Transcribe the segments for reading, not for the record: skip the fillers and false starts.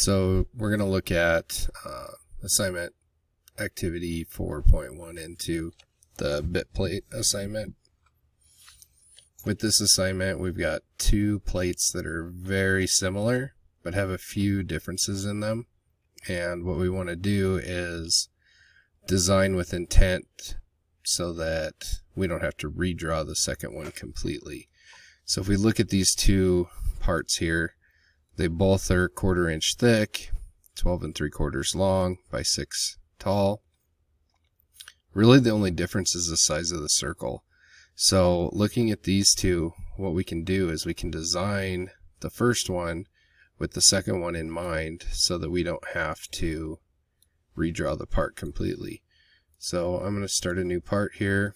So we're going to look at assignment activity 4.1 into the bit plate assignment. With this assignment, we've got two plates that are very similar but have a few differences in them. And what we want to do is design with intent so that we don't have to redraw the second one completely. So if we look at these two parts here, they both are 1/4 inch thick, 12 3/4 long by 6 tall. Really the only difference is the size of the circle. So looking at these two, what we can do is we can design the first one with the second one in mind so that we don't have to redraw the part completely. So I'm going to start a new part here.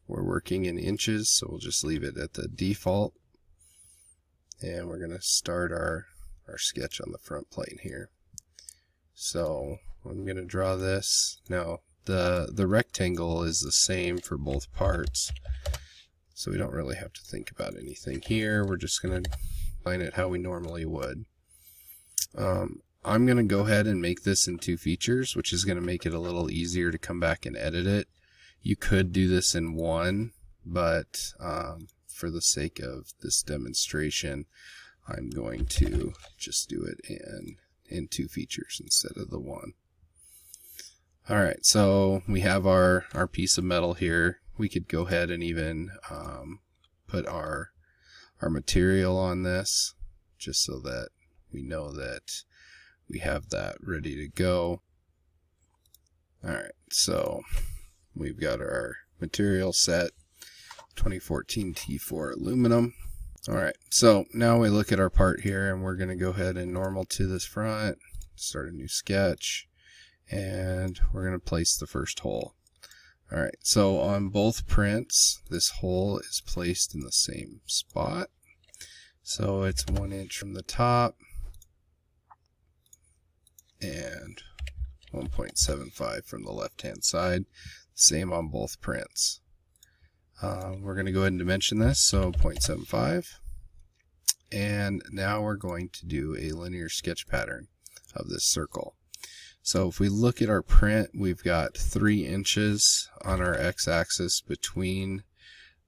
We're working in inches, so we'll just leave it at the default. And we're going to start our sketch on the front plane here. So I'm going to draw this. Now the rectangle is the same for both parts, so we don't really have to think about anything here. We're just going to line it how we normally would. I'm going to go ahead and make this in 2 features, which is going to make it a little easier to come back and edit it. You could do this in 1, but for the sake of this demonstration, I'm going to just do it in 2 features instead of the 1. Alright, so we have our piece of metal here. We could go ahead and even put our material on this, just so that we know that we have that ready to go. Alright, so we've got our material set, 2014 T4 aluminum. Alright, so now we look at our part here, and we're going to go ahead and normal to this front, start a new sketch, and we're going to place the first hole. Alright, so on both prints, this hole is placed in the same spot. So it's 1 inch from the top and 1.75 from the left-hand side. Same on both prints. We're going to go ahead and dimension this, so 0.75. And now we're going to do a linear sketch pattern of this circle. So if we look at our print, we've got 3 inches on our x-axis between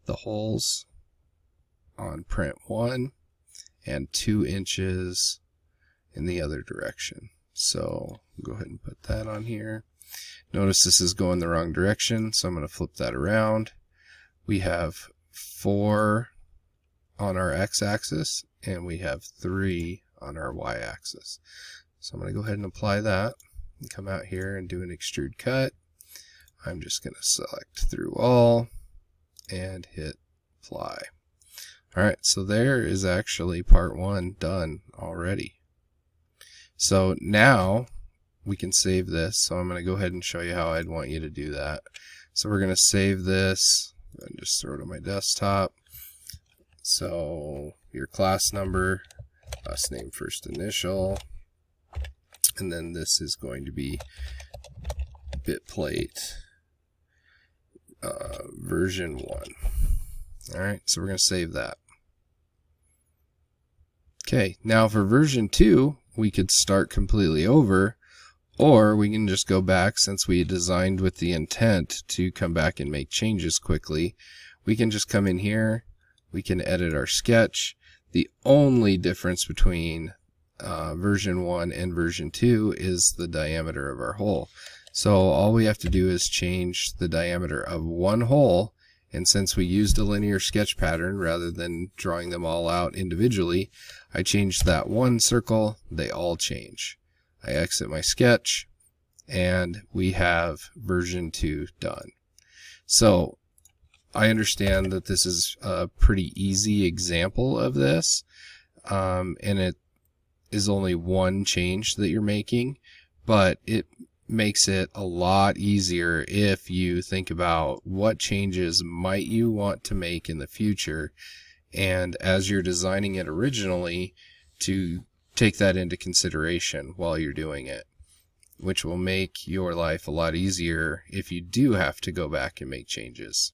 the holes on print 1 and 2 inches in the other direction. So go ahead and put that on here. Notice this is going the wrong direction, so I'm going to flip that around. We have 4 on our x-axis and we have 3 on our y-axis. So I'm going to go ahead and apply that and come out here and do an extrude cut. I'm just going to select through all and hit apply. Alright, so there is actually part 1 done already. So now we can save this. So I'm going to go ahead and show you how I'd want you to do that. So we're going to save this and just throw it on my desktop. So your class number, last name, first initial, and then this is going to be bit plate version 1. Alright, so we're going to save that. Okay, now for version 2, we could start completely over, or we can just go back. Since we designed with the intent to come back and make changes quickly, we can just come in here, we can edit our sketch. The only difference between version 1 and version 2 is the diameter of our hole. So all we have to do is change the diameter of one hole, and since we used a linear sketch pattern rather than drawing them all out individually, I changed that one circle, they all change. I exit my sketch, and we have version 2 done. So I understand that this is a pretty easy example of this, and it is only one change that you're making, but it makes it a lot easier if you think about what changes might you want to make in the future, and as you're designing it originally, to take that into consideration while you're doing it, which will make your life a lot easier if you do have to go back and make changes.